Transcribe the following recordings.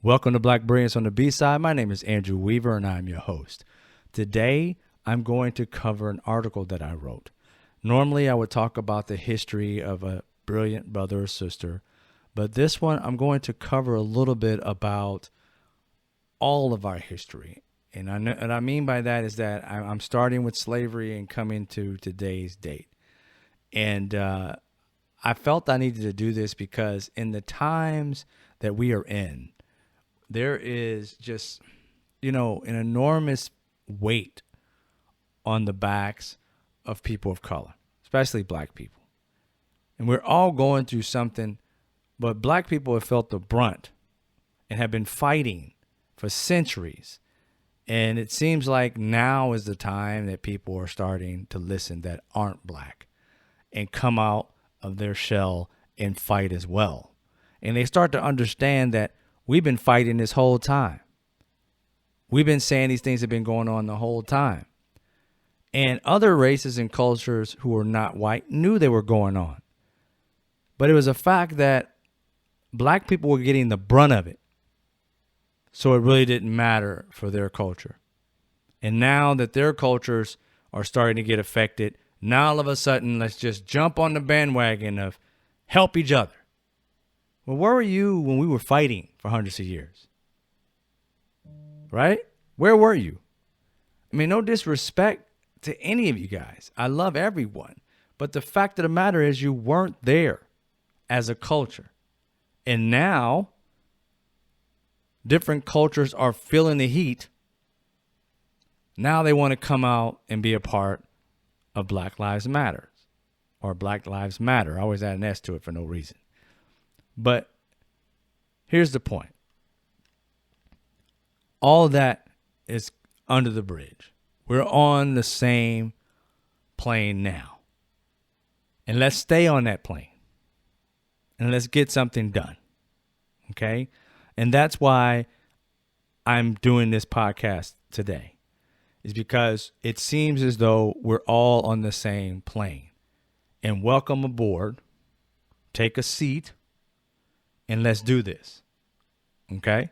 Welcome to Black Brilliance on the B-Side. My name is Andrew Weaver, and I'm your host. Today, I'm going to cover an article that I wrote. Normally, I would talk about the history of a brilliant brother or sister, but this one, I'm going to cover a little bit about all of our history. And I mean by that is that I'm starting with slavery and coming to today's date. And I felt I needed to do this because in the times that we are in, there is just, an enormous weight on the backs of people of color, especially black people. And we're all going through something, but black people have felt the brunt and have been fighting for centuries. And it seems like now is the time that people are starting to listen that aren't black and come out of their shell and fight as well. And they start to understand that we've been fighting this whole time. We've been saying these things have been going on the whole time. And other races and cultures who are not white knew they were going on. But it was a fact that black people were getting the brunt of it. So it really didn't matter for their culture. And now that their cultures are starting to get affected, now all of a sudden, let's just jump on the bandwagon of help each other. Well, where were you when we were fighting for hundreds of years? Right? Where were you? I mean, no disrespect to any of you guys. I love everyone. But the fact of the matter is you weren't there as a culture. And now, different cultures are feeling the heat. Now they want to come out and be a part of Black Lives Matter or Black Lives Matter. I always add an S to it for no reason. But here's the point. All that is under the bridge. We're on the same plane now. And let's stay on that plane. And let's get something done. Okay? And that's why I'm doing this podcast today. Is because it seems as though we're all on the same plane. And welcome aboard. Take a seat. And let's do this. Okay?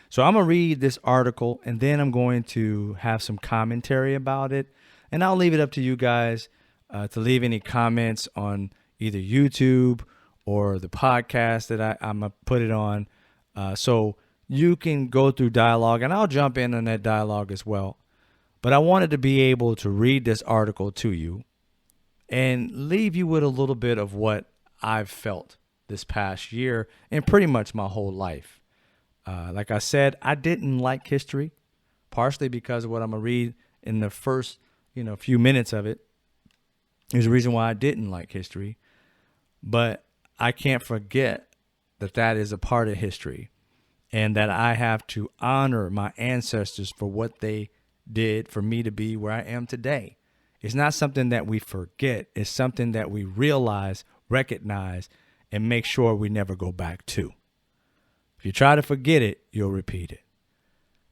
So I'm going to read this article and then I'm going to have some commentary about it. And I'll leave it up to you guys to leave any comments on either YouTube or the podcast that I'm going to put it on. So you can go through dialogue and I'll jump in on that dialogue as well. But I wanted to be able to read this article to you and leave you with a little bit of what I've felt this past year and pretty much my whole life. Like I said, I didn't like history, partially because of what I'm going to read in the first, few minutes of it. There's a reason why I didn't like history, but I can't forget that that is a part of history and that I have to honor my ancestors for what they did for me to be where I am today. It's not something that we forget. It's something that we realize, recognize, and make sure we never go back to. If you try to forget it, you'll repeat it.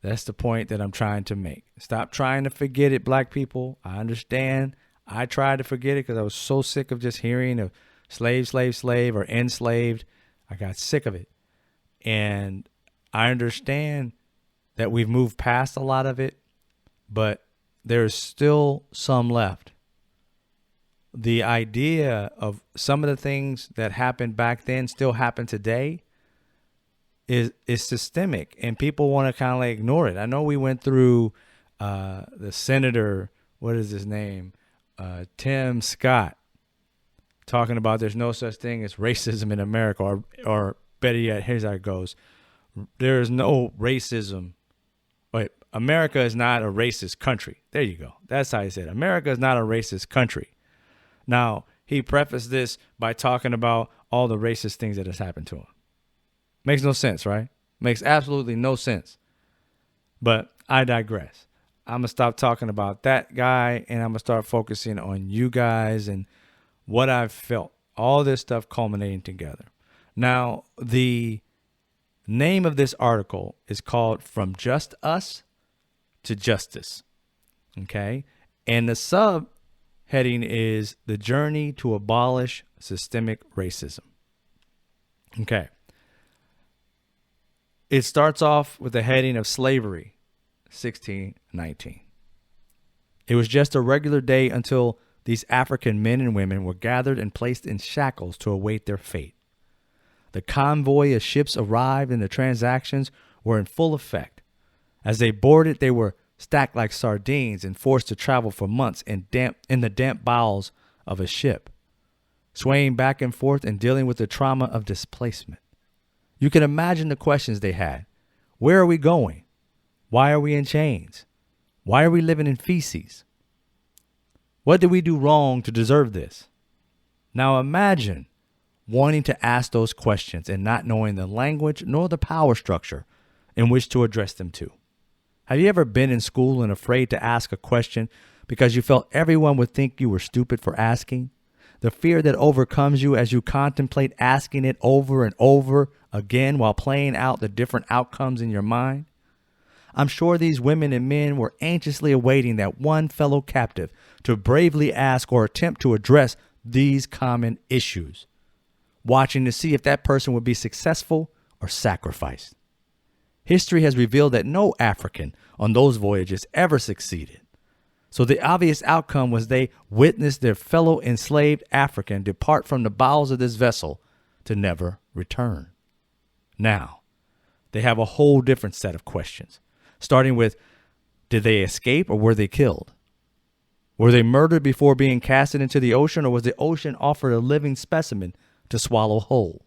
That's the point that I'm trying to make. Stop trying to forget it, black people. I understand. I tried to forget it because I was so sick of just hearing of slave, slave, slave, or enslaved. I got sick of it. And I understand that we've moved past a lot of it, but there's still some left. The idea of some of the things that happened back then still happen today is systemic, and people want to kind of like ignore it. I know we went through the senator, what is his name? Tim Scott, talking about there's no such thing as racism in America, or better yet, here's how it goes. There is no racism. Wait, America is not a racist country. There you go. That's how he said it. America is not a racist country. Now, he prefaced this by talking about all the racist things that has happened to him. Makes no sense, right? Makes absolutely no sense. But I digress. I'm going to stop talking about that guy and I'm going to start focusing on you guys and what I've felt. All this stuff culminating together. Now, the name of this article is called From Just Us to Justice. Okay? And the subheading is The Journey to Abolish Systemic Racism. Okay. It starts off with the heading of Slavery, 1619. It was just a regular day until these African men and women were gathered and placed in shackles to await their fate. The convoy of ships arrived and the transactions were in full effect. As they boarded, they were stacked like sardines and forced to travel for months in the damp bowels of a ship, swaying back and forth and dealing with the trauma of displacement. You can imagine the questions they had. Where are we going? Why are we in chains? Why are we living in feces? What did we do wrong to deserve this? Now imagine wanting to ask those questions and not knowing the language nor the power structure in which to address them to. Have you ever been in school and afraid to ask a question because you felt everyone would think you were stupid for asking? The fear that overcomes you as you contemplate asking it over and over again while playing out the different outcomes in your mind? I'm sure these women and men were anxiously awaiting that one fellow captive to bravely ask or attempt to address these common issues, watching to see if that person would be successful or sacrificed. History has revealed that no African on those voyages ever succeeded. So the obvious outcome was they witnessed their fellow enslaved African depart from the bowels of this vessel to never return. Now, they have a whole different set of questions, starting with, did they escape or were they killed? Were they murdered before being casted into the ocean, or was the ocean offered a living specimen to swallow whole?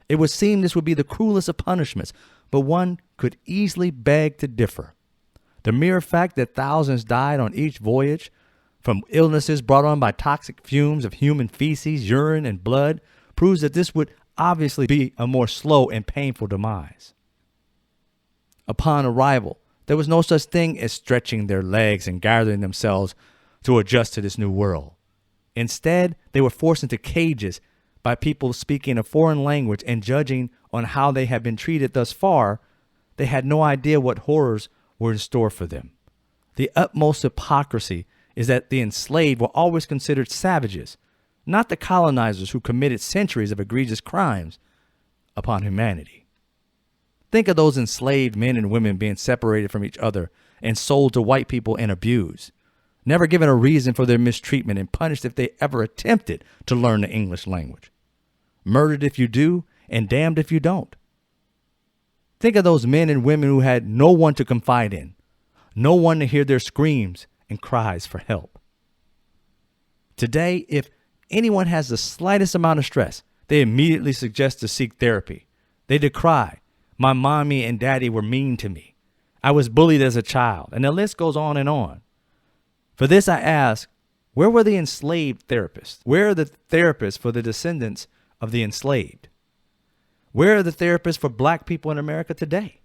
It would seem this would be the cruelest of punishments, but one could easily beg to differ. The mere fact that thousands died on each voyage from illnesses brought on by toxic fumes of human feces, urine, and blood proves that this would obviously be a more slow and painful demise. Upon arrival, there was no such thing as stretching their legs and gathering themselves to adjust to this new world. Instead, they were forced into cages by people speaking a foreign language, and judging on how they had been treated thus far, they had no idea what horrors were in store for them. The utmost hypocrisy is that the enslaved were always considered savages, not the colonizers who committed centuries of egregious crimes upon humanity. Think of those enslaved men and women being separated from each other and sold to white people and abused, never given a reason for their mistreatment, and punished if they ever attempted to learn the English language. Murdered if you do, and damned if you don't. Think of those men and women who had no one to confide in, no one to hear their screams and cries for help. Today, if anyone has the slightest amount of stress, they immediately suggest to seek therapy. They decry, my mommy and daddy were mean to me. I was bullied as a child, and the list goes on and on. For this I ask, where were the enslaved therapists? Where are the therapists for the descendants of the enslaved? Where are the therapists for black people in America today?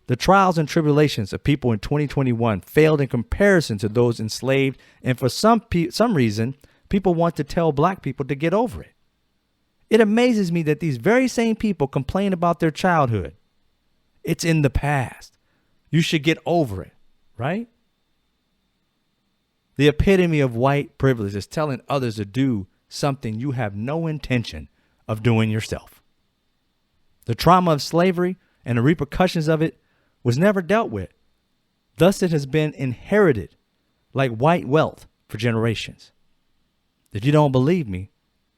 The trials and tribulations of people in 2021 failed in comparison to those enslaved, and for some reason, people want to tell black people to get over it. It amazes me that these very same people complain about their childhood. It's in the past. You should get over it, right? The epitome of white privilege is telling others to do something you have no intention of doing yourself. The trauma of slavery and the repercussions of it was never dealt with. Thus, it has been inherited like white wealth for generations. If you don't believe me,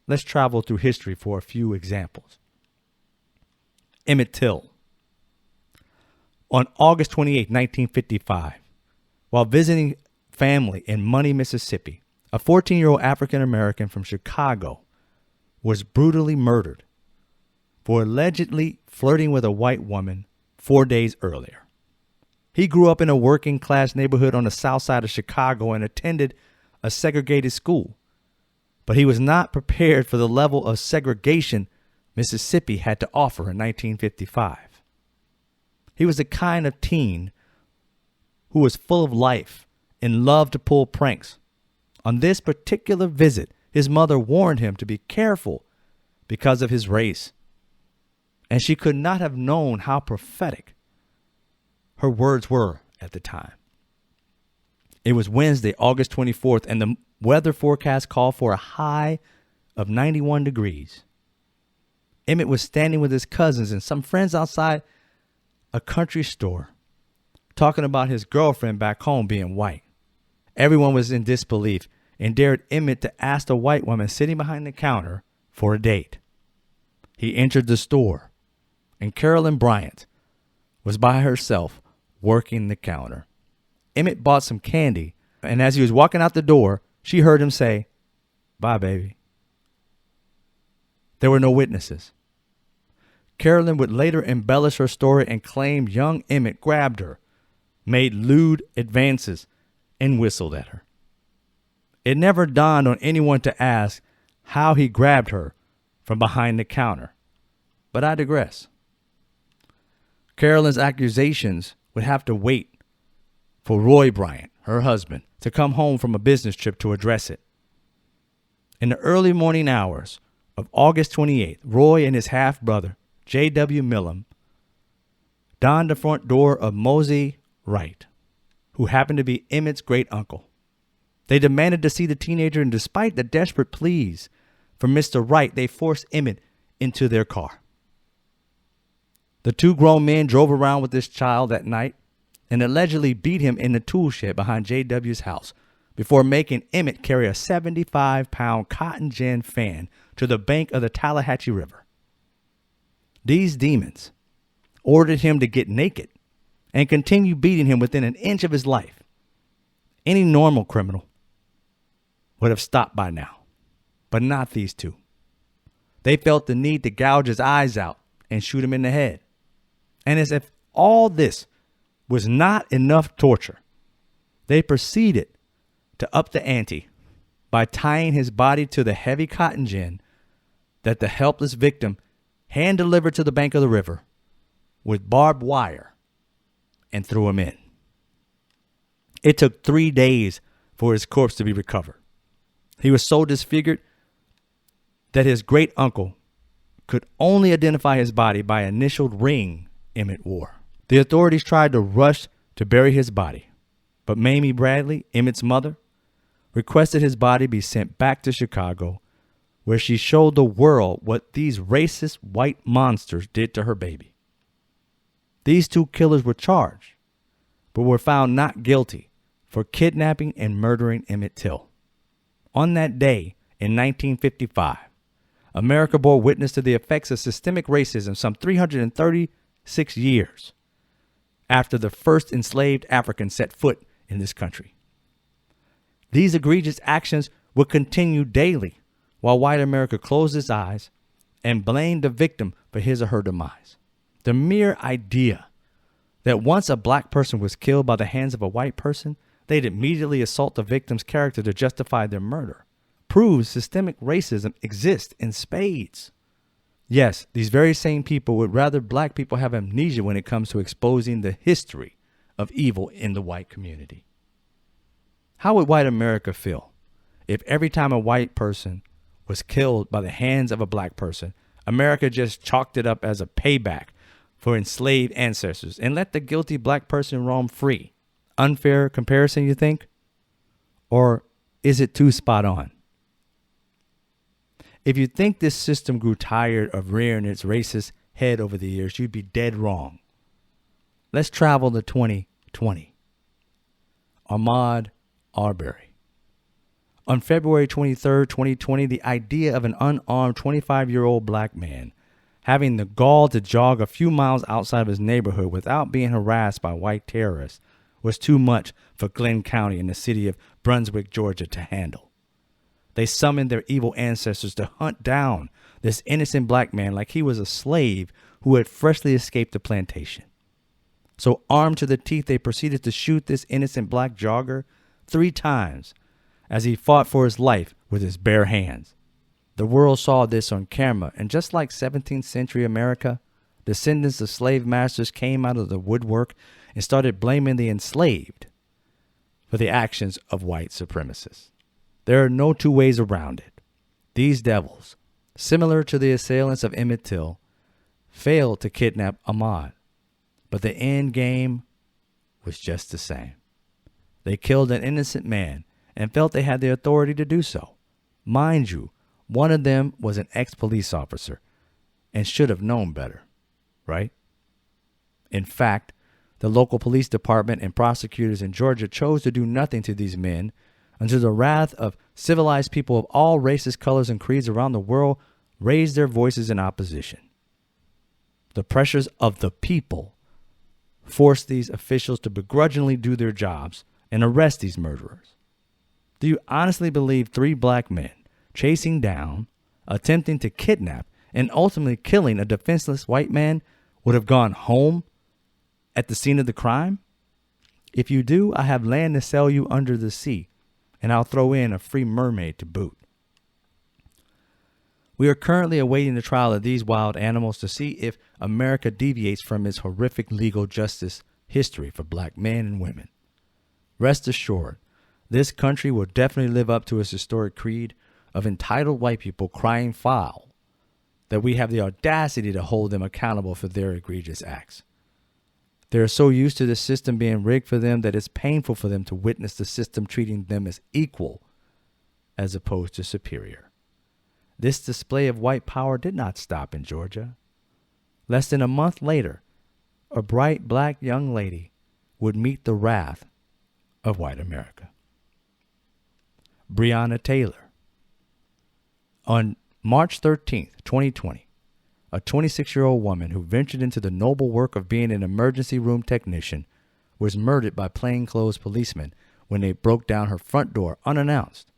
let's travel through history for a few examples. Emmett Till. On August 28, 1955, while visiting family in Money, Mississippi, a 14-year-old African-American from Chicago was brutally murdered for allegedly flirting with a white woman 4 days earlier. He grew up in a working-class neighborhood on the south side of Chicago and attended a segregated school, but he was not prepared for the level of segregation Mississippi had to offer in 1955. He was the kind of teen who was full of life and loved to pull pranks. On this particular visit, his mother warned him to be careful because of his race, and she could not have known how prophetic her words were at the time. It was Wednesday, August 24th, and the weather forecast called for a high of 91 degrees. Emmett was standing with his cousins and some friends outside a country store, talking about his girlfriend back home being white. Everyone was in disbelief and dared Emmett to ask the white woman sitting behind the counter for a date. He entered the store, and Carolyn Bryant was by herself working the counter. Emmett bought some candy, and as he was walking out the door, she heard him say, "Bye, baby." There were no witnesses. Carolyn would later embellish her story and claim young Emmett grabbed her, made lewd advances, and whistled at her. It never dawned on anyone to ask how he grabbed her from behind the counter, but I digress. Carolyn's accusations would have to wait for Roy Bryant, her husband, to come home from a business trip to address it. In the early morning hours of August 28th, Roy and his half-brother, J.W. Millam, donned the front door of Mosey Wright, who happened to be Emmett's great-uncle. They demanded to see the teenager, and despite the desperate pleas from Mr. Wright, they forced Emmett into their car. The two grown men drove around with this child that night and allegedly beat him in the tool shed behind J.W.'s house before making Emmett carry a 75-pound cotton gin fan to the bank of the Tallahatchie River. These demons ordered him to get naked and continue beating him within an inch of his life. Any normal criminal would have stopped by now, but not these two. They felt the need to gouge his eyes out and shoot him in the head. And as if all this was not enough torture, they proceeded to up the ante by tying his body to the heavy cotton gin that the helpless victim hand-delivered to the bank of the river with barbed wire and threw him in. It took 3 days for his corpse to be recovered. He was so disfigured that his great-uncle could only identify his body by an initialed ring Emmett wore. The authorities tried to rush to bury his body, but Mamie Bradley, Emmett's mother, requested his body be sent back to Chicago, where she showed the world what these racist white monsters did to her baby. These two killers were charged, but were found not guilty for kidnapping and murdering Emmett Till. On that day in 1955, America bore witness to the effects of systemic racism some 336 years after the first enslaved Africans set foot in this country. These egregious actions would continue daily while white America closed its eyes and blamed the victim for his or her demise. The mere idea that once a black person was killed by the hands of a white person, they'd immediately assault the victim's character to justify their murder proves systemic racism exists in spades. Yes, these very same people would rather black people have amnesia when it comes to exposing the history of evil in the white community. How would white America feel if every time a white person was killed by the hands of a black person, America just chalked it up as a payback for enslaved ancestors and let the guilty black person roam free? Unfair comparison, you think? Or is it too spot on? If you think this system grew tired of rearing its racist head over the years, you'd be dead wrong. Let's travel to 2020. Ahmad Arberry. On February 23, 2020, the idea of an unarmed 25-year-old black man having the gall to jog a few miles outside of his neighborhood without being harassed by white terrorists was too much for Glenn County and the city of Brunswick, Georgia to handle. They summoned their evil ancestors to hunt down this innocent black man like he was a slave who had freshly escaped the plantation. So armed to the teeth, they proceeded to shoot this innocent black jogger 3 times as he fought for his life with his bare hands. The world saw this on camera, and just like 17th century America, descendants of slave masters came out of the woodwork and started blaming the enslaved for the actions of white supremacists. There are no two ways around it. These devils, similar to the assailants of Emmett Till, failed to kidnap Ahmad, but the end game was just the same. They killed an innocent man and felt they had the authority to do so. Mind you, one of them was an ex-police officer, and should have known better, right? In fact, the local police department and prosecutors in Georgia chose to do nothing to these men until the wrath of civilized people of all races, colors, and creeds around the world raised their voices in opposition. The pressures of the people forced these officials to begrudgingly do their jobs and arrest these murderers. Do you honestly believe 3 black men chasing down, attempting to kidnap, and ultimately killing a defenseless white man would have gone home at the scene of the crime? If you do, I have land to sell you under the sea, and I'll throw in a free mermaid to boot. We are currently awaiting the trial of these wild animals to see if America deviates from its horrific legal justice history for black men and women. Rest assured, this country will definitely live up to its historic creed of entitled white people crying foul that we have the audacity to hold them accountable for their egregious acts. They are so used to the system being rigged for them that it's painful for them to witness the system treating them as equal as opposed to superior. This display of white power did not stop in Georgia. Less than a month later, a bright black young lady would meet the wrath of white America. Brianna Taylor. On March 13th, 2020, a 26-year-old woman who ventured into the noble work of being an emergency room technician was murdered by plainclothes policemen when they broke down her front door unannounced.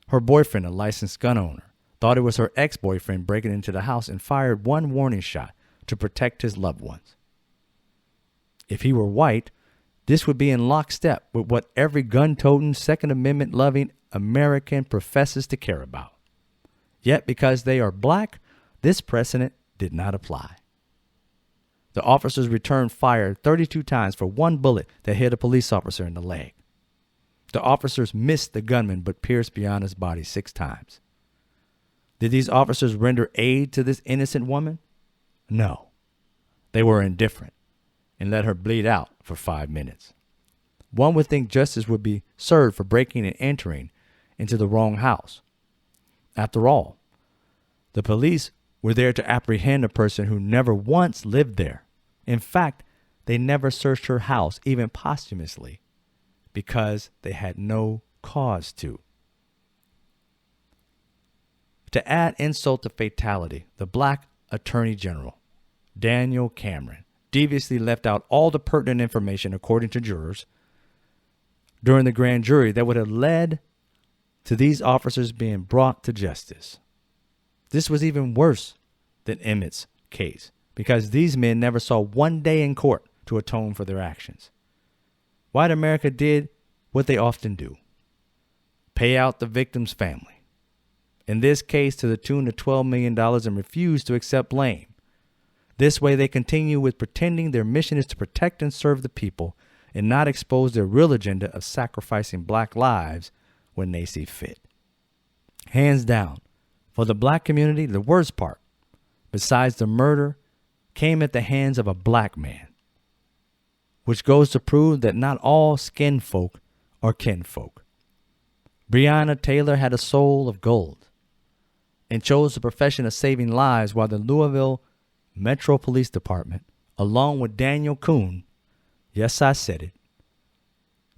Her boyfriend, a licensed gun owner, thought it was her ex-boyfriend breaking into the house and fired one warning shot to protect his loved ones. If he were white, this would be in lockstep with what every gun-toting, Second Amendment-loving American professes to care about. Yet because they are black, this precedent did not apply. The officers returned fire 32 times for one bullet that hit a police officer in the leg. The officers missed the gunman but pierced Brianna's body 6 times. Did these officers render aid to this innocent woman? No. They were indifferent and let her bleed out for 5 minutes. One would think justice would be served for breaking and entering into the wrong house. After all, the police were there to apprehend a person who never once lived there. In fact, they never searched her house, even posthumously, because they had no cause to. To add insult to fatality, the black attorney general, Daniel Cameron, deviously left out all the pertinent information, according to jurors, during the grand jury that would have led to these officers being brought to justice. This was even worse than Emmett's case, because these men never saw one day in court to atone for their actions. White America did what they often do: pay out the victim's family, in this case to the tune of $12 million, and refuse to accept blame. This way they continue with pretending their mission is to protect and serve the people and not expose their real agenda of sacrificing black lives when they see fit. Hands down, for the black community, the worst part, besides the murder, came at the hands of a black man, which goes to prove that not all skin folk are kinfolk. Brianna Taylor had a soul of gold and chose the profession of saving lives, while the Louisville Metro Police Department, along with Daniel Kuhn, yes, I said it,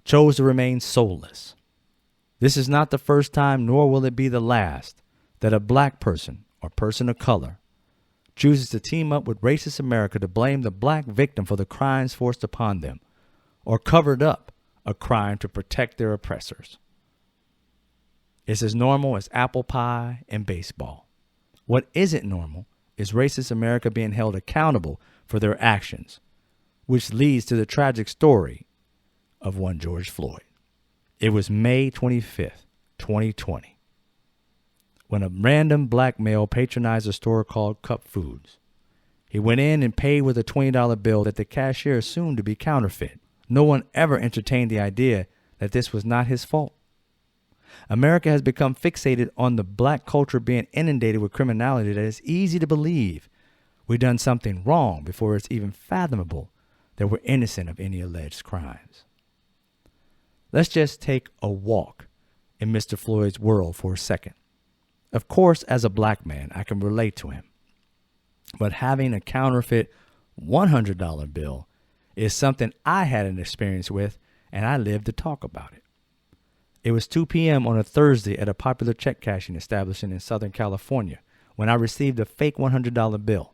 chose to remain soulless. This is not the first time, nor will it be the last, that a black person or person of color chooses to team up with racist America to blame the black victim for the crimes forced upon them, or covered up a crime to protect their oppressors. It's as normal as apple pie and baseball. What isn't normal is racist America being held accountable for their actions, which leads to the tragic story of one George Floyd. It was May 25th, 2020, when a random black male patronized a store called Cup Foods. He went in and paid with a $20 bill that the cashier assumed to be counterfeit. No one ever entertained the idea that this was not his fault. America has become fixated on the black culture being inundated with criminality that it's easy to believe we've done something wrong before it's even fathomable that we're innocent of any alleged crimes. Let's just take a walk in Mr. Floyd's world for a second. Of course, as a black man, I can relate to him. But having a counterfeit $100 bill is something I had an experience with, and I lived to talk about it. It was 2 p.m. on a Thursday at a popular check cashing establishment in Southern California when I received a fake $100 bill.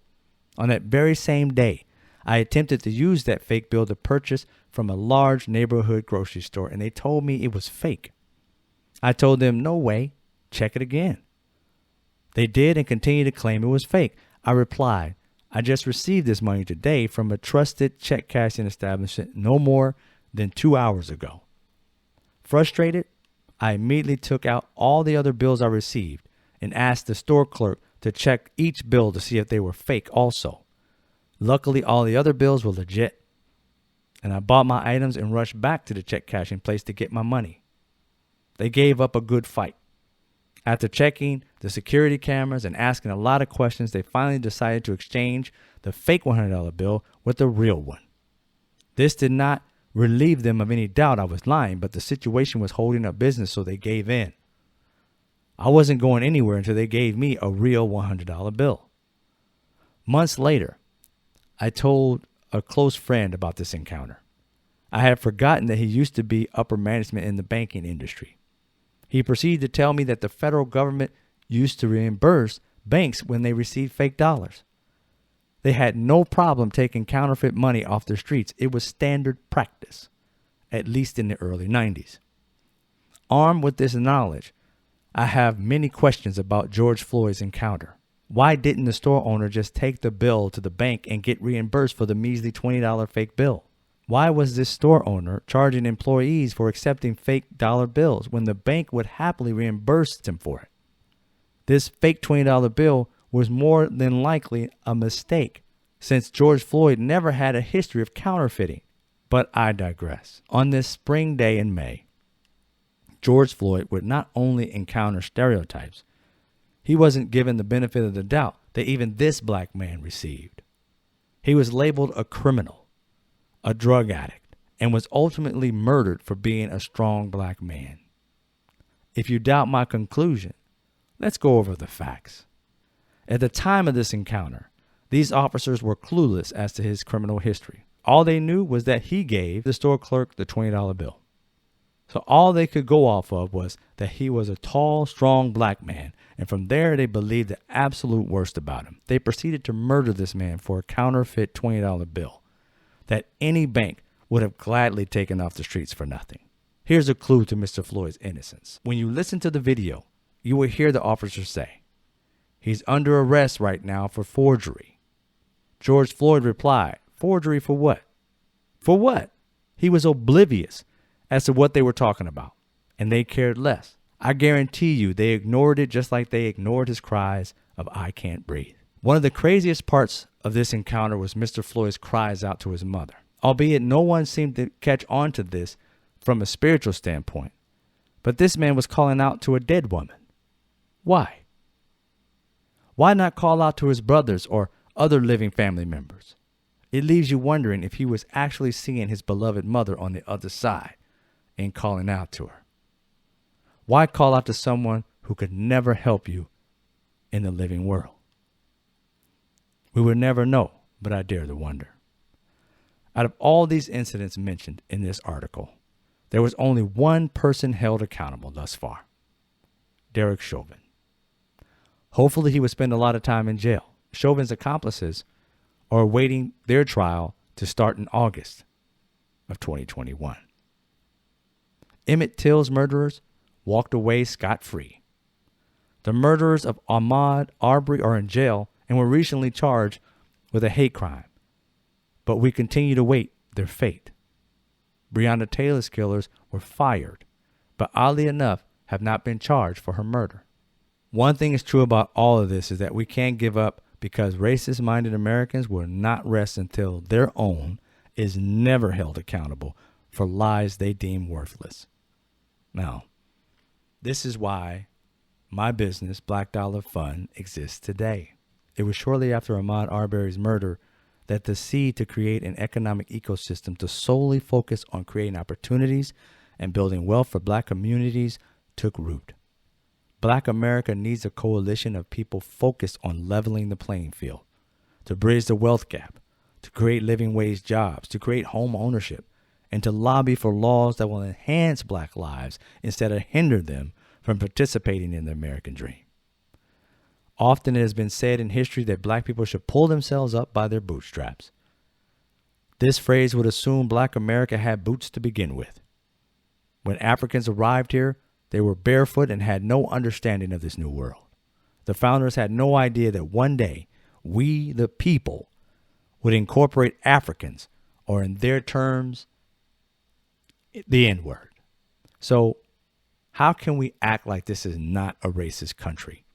On that very same day, I attempted to use that fake bill to purchase from a large neighborhood grocery store, and they told me it was fake. I told them, no way, check it again. They did and continued to claim it was fake. I replied, I just received this money today from a trusted check cashing establishment no more than 2 hours ago. Frustrated, I immediately took out all the other bills I received and asked the store clerk to check each bill to see if they were fake also. Luckily, all the other bills were legit, and I bought my items and rushed back to the check cashing place to get my money. They gave up a good fight. After checking the security cameras and asking a lot of questions, they finally decided to exchange the fake $100 bill with the real one. This did not relieve them of any doubt I was lying, but the situation was holding up business, so they gave in. I wasn't going anywhere until they gave me a real $100 bill. Months later, I told a close friend about this encounter. I had forgotten that he used to be upper management in the banking industry. He proceeded to tell me that the federal government used to reimburse banks when they received fake dollars. They had no problem taking counterfeit money off the streets. It was standard practice, at least in the early 90s. Armed with this knowledge, I have many questions about George Floyd's encounter. Why didn't the store owner just take the bill to the bank and get reimbursed for the measly $20 fake bill? Why was this store owner charging employees for accepting fake dollar bills when the bank would happily reimburse them for it? This fake $20 bill was more than likely a mistake, since George Floyd never had a history of counterfeiting. But I digress. On this spring day in May, George Floyd would not only encounter stereotypes, he wasn't given the benefit of the doubt that even this black man received. He was labeled a criminal, a drug addict, and was ultimately murdered for being a strong black man. If you doubt my conclusion, let's go over the facts. At the time of this encounter, these officers were clueless as to his criminal history. All they knew was that he gave the store clerk the $20 bill. So all they could go off of was that he was a tall, strong black man, and from there they believed the absolute worst about him. They proceeded to murder this man for a counterfeit $20 bill that any bank would have gladly taken off the streets for nothing. Here's a clue to Mr. Floyd's innocence. When you listen to the video, you will hear the officer say, "He's under arrest right now for forgery." George Floyd replied, "Forgery for what?" For what? He was oblivious as to what they were talking about, and they cared less. I guarantee you they ignored it just like they ignored his cries of "I can't breathe." One of the craziest parts of this encounter was Mr. Floyd's cries out to his mother. Albeit no one seemed to catch on to this from a spiritual standpoint, but this man was calling out to a dead woman. Why? Why not call out to his brothers or other living family members? It leaves you wondering if he was actually seeing his beloved mother on the other side and calling out to her. Why call out to someone who could never help you in the living world? We will never know, but I dare to wonder. Out of all these incidents mentioned in this article, there was only one person held accountable thus far: Derek Chauvin. Hopefully he would spend a lot of time in jail. Chauvin's accomplices are awaiting their trial to start in August of 2021. Emmett Till's murderers walked away scot-free. The murderers of Ahmad Arberry are in jail and were recently charged with a hate crime, but we continue to wait their fate. Brianna Taylor's killers were fired, but oddly enough have not been charged for her murder. One thing is true about all of this is that we can't give up, because racist-minded Americans will not rest until their own is never held accountable for lies they deem worthless. Now, this is why my business, Black Dollar Fund, exists today. It was shortly after Ahmad Arbery's murder that the seed to create an economic ecosystem to solely focus on creating opportunities and building wealth for black communities took root. Black America needs a coalition of people focused on leveling the playing field. to bridge the wealth gap, to create living wage jobs, to create home ownership, and to lobby for laws that will enhance black lives instead of hinder them from participating in the American dream. Often it has been said in history that black people should pull themselves up by their bootstraps. This phrase would assume black America had boots to begin with. When Africans arrived here, they were barefoot and had no understanding of this new world. The founders had no idea that one day we, the people, would incorporate Africans, or in their terms, the N-word. So how can we act like this is not a racist country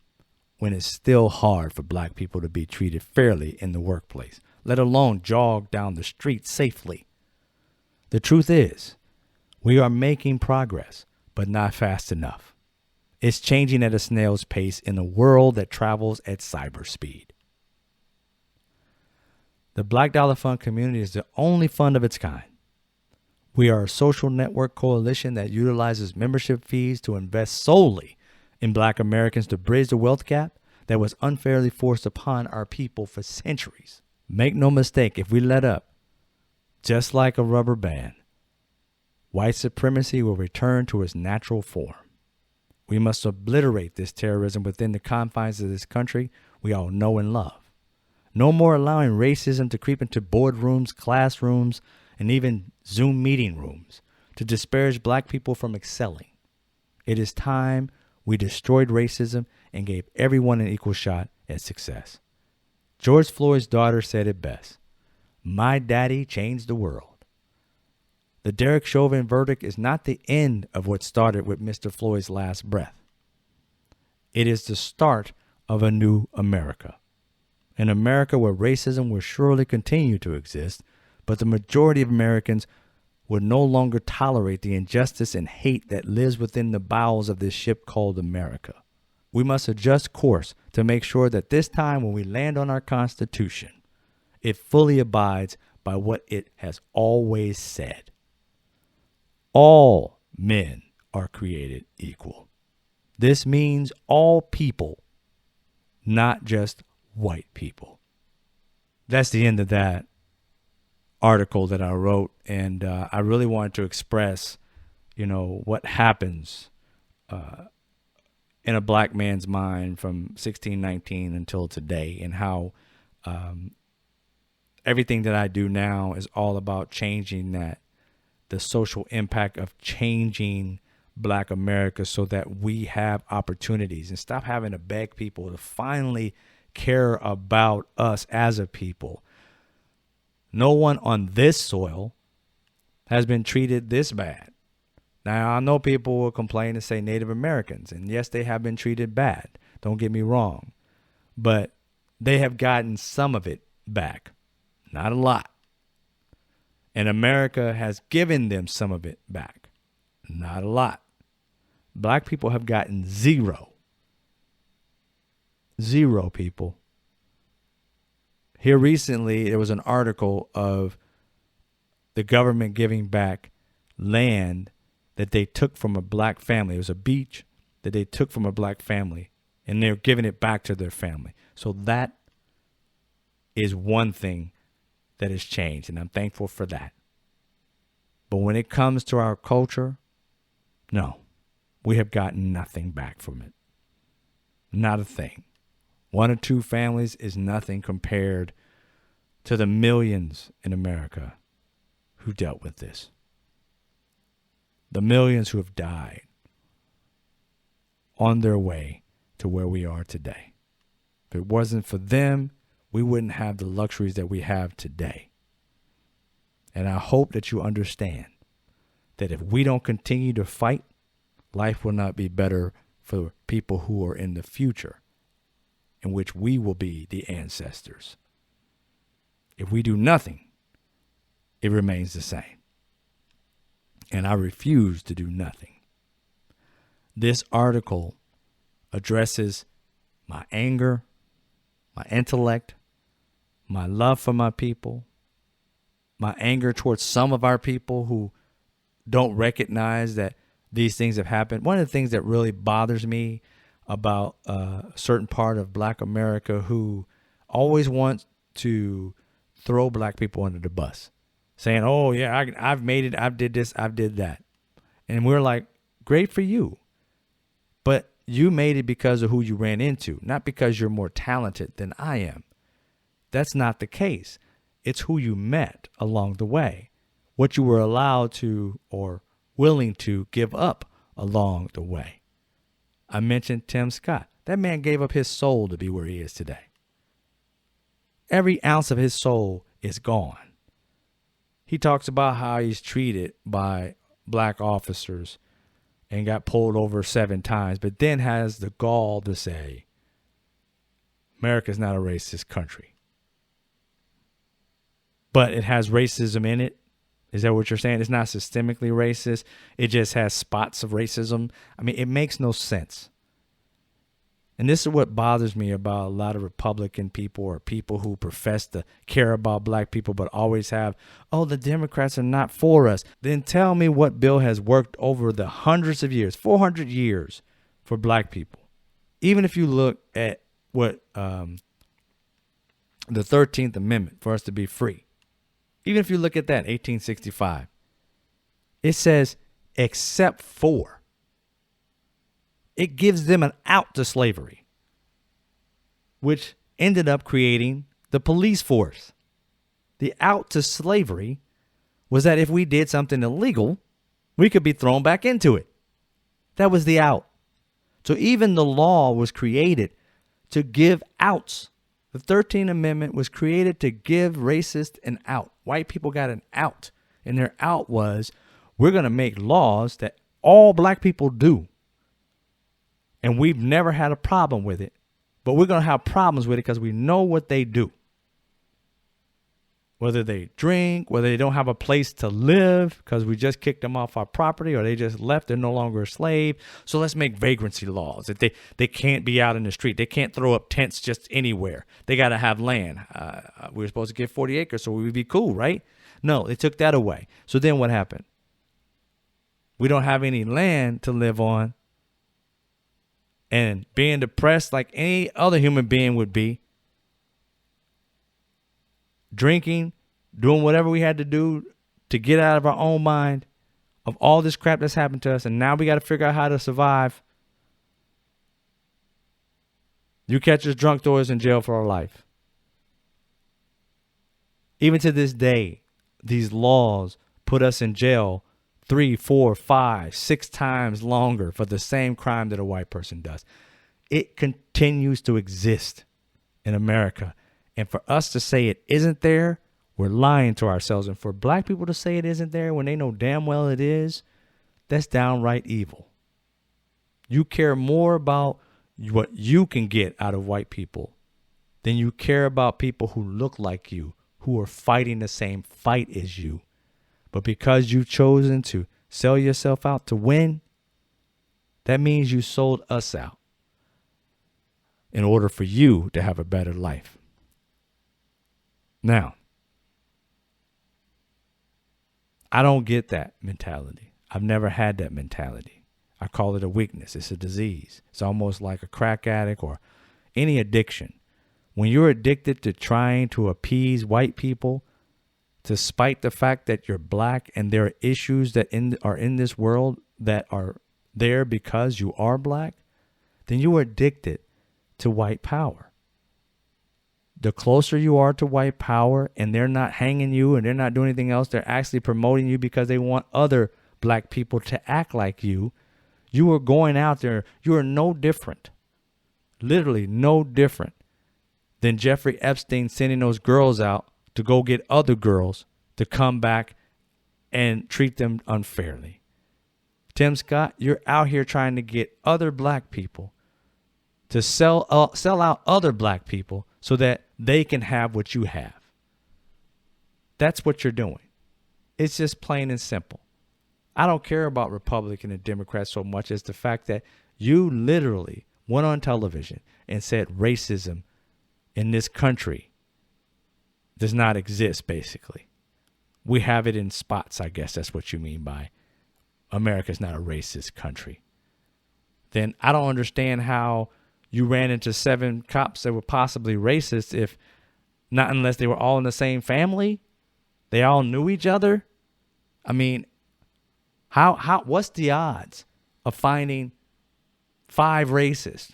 when it's still hard for black people to be treated fairly in the workplace, let alone jog down the street safely? The truth is, we are making progress, but not fast enough. It's changing at a snail's pace in a world that travels at cyber speed. The Black Dollar Fund community is the only fund of its kind. We are a social network coalition that utilizes membership fees to invest solely in black Americans to bridge the wealth gap that was unfairly forced upon our people for centuries. Make no mistake, if we let up, just like a rubber band, white supremacy will return to its natural form. We must obliterate this terrorism within the confines of this country we all know and love. No more allowing racism to creep into boardrooms, classrooms, and even Zoom meeting rooms to disparage black people from excelling. It is time we destroyed racism and gave everyone an equal shot at success. George Floyd's daughter said it best: "My daddy changed the world." The Derek Chauvin verdict is not the end of what started with Mr. Floyd's last breath. It is the start of a new America. An America where racism will surely continue to exist, but the majority of Americans would no longer tolerate the injustice and hate that lives within the bowels of this ship called America. We must adjust course to make sure that this time when we land on our Constitution, it fully abides by what it has always said. All men are created equal. This means all people, not just white people. That's the end of that article that I wrote, and I really wanted to express, what happens in a black man's mind from 1619 until today, and how everything that I do now is all about changing the social impact of changing black America so that we have opportunities and stop having to beg people to finally care about us as a people. No one on this soil has been treated this bad. Now, I know people will complain and say Native Americans, and yes, they have been treated bad. Don't get me wrong. But they have gotten some of it back. Not a lot. And America has given them some of it back. Not a lot. Black people have gotten zero. Zero, people. Here recently, there was an article of the government giving back land that they took from a black family. It was a beach that they took from a black family, and they're giving it back to their family. So that is one thing that has changed, and I'm thankful for that. But when it comes to our culture, no, we have gotten nothing back from it. Not a thing. 1 or 2 families is nothing compared to the millions in America who dealt with this. The millions who have died on their way to where we are today. If it wasn't for them, we wouldn't have the luxuries that we have today. And I hope that you understand that if we don't continue to fight, life will not be better for people who are in the future, in which we will be the ancestors. If we do nothing, it remains the same. And I refuse to do nothing. This article addresses my anger, my intellect, my love for my people, my anger towards some of our people who don't recognize that these things have happened. One of the things that really bothers me about a certain part of black America who always wants to throw black people under the bus, saying, oh, yeah, I've made it. I've did this. I've did that. And we're like, great for you. But you made it because of who you ran into, not because you're more talented than I am. That's not the case. It's who you met along the way, what you were allowed to or willing to give up along the way. I mentioned Tim Scott. That man gave up his soul to be where he is today. Every ounce of his soul is gone. He talks about how he's treated by black officers and got pulled over 7 times, but then has the gall to say, America's not a racist country. But it has racism in it. Is that what you're saying? It's not systemically racist. It just has spots of racism. I mean, it makes no sense. And this is what bothers me about a lot of Republican people or people who profess to care about black people but always have, oh, the Democrats are not for us. Then tell me what bill has worked over the hundreds of years, 400 years for black people. Even if you look at what the 13th Amendment for us to be free. Even if you look at that, 1865, it says, except for. It gives them an out to slavery, which ended up creating the police force. The out to slavery was that if we did something illegal, we could be thrown back into it. That was the out. So even the law was created to give outs. The 13th Amendment was created to give racists an out. White people got an out. And their out was, we're going to make laws that all black people do. And we've never had a problem with it. But we're going to have problems with it because we know what they do. Whether they drink, whether they don't have a place to live because we just kicked them off our property or they just left, they're no longer a slave. So let's make vagrancy laws that they can't be out in the street. They can't throw up tents just anywhere. They got to have land. We were supposed to get 40 acres so we'd be cool, right? No, they took that away. So then what happened? We don't have any land to live on. And being depressed like any other human being would be, drinking, doing whatever we had to do to get out of our own mind of all this crap that's happened to us. And now we got to figure out how to survive. You catch us drunk, throw us in jail for our life. Even to this day, these laws put us in jail 3, 4, 5, 6 times longer for the same crime that a white person does. It continues to exist in America. And for us to say it isn't there, we're lying to ourselves. And for black people to say it isn't there when they know damn well it is, that's downright evil. You care more about what you can get out of white people than you care about people who look like you, who are fighting the same fight as you. But because you've chosen to sell yourself out to win, that means you sold us out in order for you to have a better life. Now, I don't get that mentality. I've never had that mentality. I call it a weakness. It's a disease. It's almost like a crack addict or any addiction. When you're addicted to trying to appease white people, despite the fact that you're black and there are issues that are in this world that are there because you are black, then you are addicted to white power. The closer you are to white power and they're not hanging you and they're not doing anything else, they're actually promoting you because they want other black people to act like you. You are going out there. You are no different, literally no different than Jeffrey Epstein sending those girls out to go get other girls to come back and treat them unfairly. Tim Scott, you're out here trying to get other black people to sell out other black people so that they can have what you have. That's what you're doing. It's just plain and simple. I don't care about Republican and Democrats so much as the fact that you literally went on television and said racism in this country does not exist, basically. We have it in spots, I guess that's what you mean by America's not a racist country. Then I don't understand how you ran into 7 cops that were possibly racist if Not unless they were all in the same family. They all knew each other. I mean, what's the odds of finding 5 racists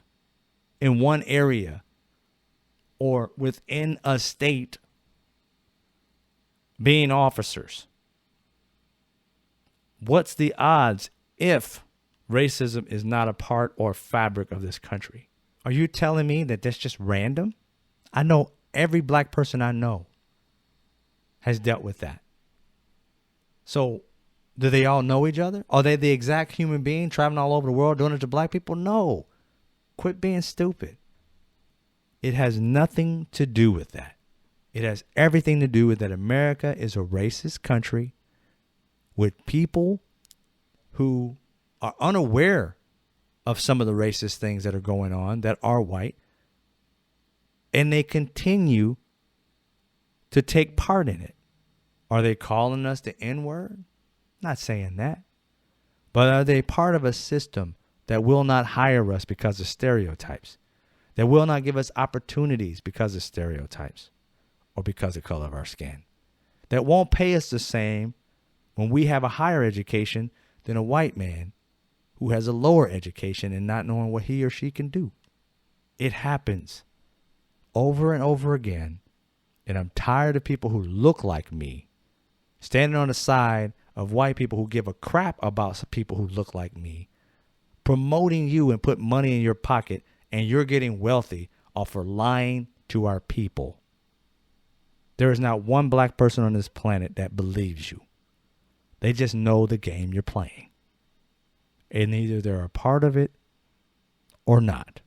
in one area or within a state being officers? What's the odds if racism is not a part or fabric of this country? Are you telling me that that's just random? I know every black person I know has dealt with that. So do they all know each other? Are they the exact human being traveling all over the world doing it to black people? No. Quit being stupid. It has nothing to do with that. It has everything to do with that America is a racist country with people who are unaware of some of the racist things that are going on that are white, and they continue to take part in it. Are they calling us the N-word? Not saying that. But are they part of a system that will not hire us because of stereotypes? That will not give us opportunities because of stereotypes or because of the color of our skin? That won't pay us the same when we have a higher education than a white man who has a lower education and not knowing what he or she can do? It happens over and over again. And I'm tired of people who look like me standing on the side of white people who give a crap about some people who look like me, promoting you and put money in your pocket, and you're getting wealthy off of lying to our people. There is not one black person on this planet that believes you. They just know the game you're playing. And either they're a part of it or not.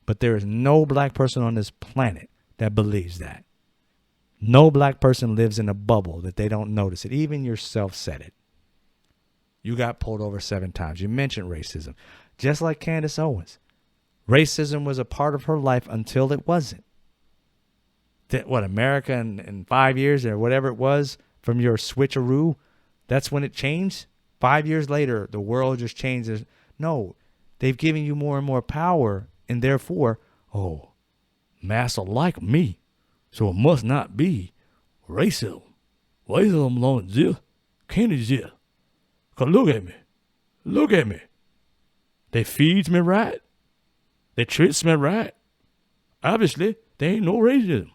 But there is no black person on this planet that believes that. No black person lives in a bubble that they don't notice it. Even yourself said it. You got pulled over 7 times. You mentioned racism. Just like Candace Owens. Racism was a part of her life until it wasn't. That what, America in 5 years or whatever it was from your switcheroo, that's when it changed? 5 years later, the world just changed. No, they've given you more and more power, and therefore, oh, massa like me, so it must not be racism. Racism alone this, Kenny's this. Cause look at me. Look at me. They feeds me right. They treats me right. Obviously, there ain't no racism.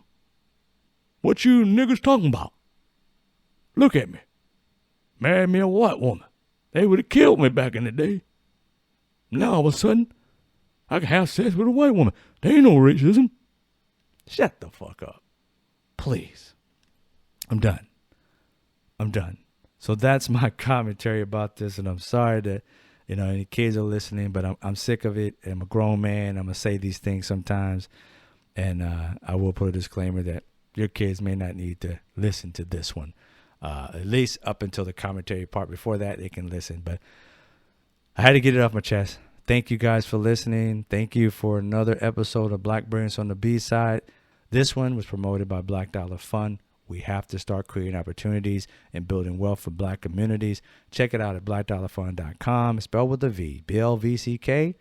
What you niggas talking about? Look at me. Marry me a white woman. They would have killed me back in the day. Now all of a sudden, I can have sex with a white woman. There ain't no racism. Shut the fuck up. Please. I'm done. So that's my commentary about this, and I'm sorry that, any kids are listening, but I'm sick of it. I'm a grown man. I'm going to say these things sometimes, and I will put a disclaimer that your kids may not need to listen to this one, at least up until the commentary part. Before that, they can listen, but I had to get it off my chest. Thank you guys for listening. Thank you for another episode of Black Brilliance on the B-Side. This one was promoted by Black Dollar Fund. We have to start creating opportunities and building wealth for black communities. Check it out at blackdollarfund.com. Spelled with a V. BLVCK.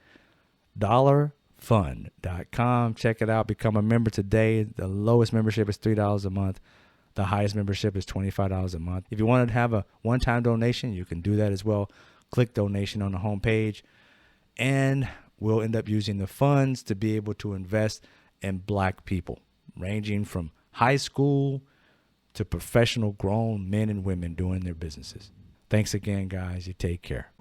Dollarfund.com. Check it out. Become a member today. The lowest membership is $3 a month. The highest membership is $25 a month. If you want to have a one-time donation, you can do that as well. Click donation on the homepage. And we'll end up using the funds to be able to invest in black people, ranging from high school to professional grown men and women doing their businesses. Thanks again, guys. You take care.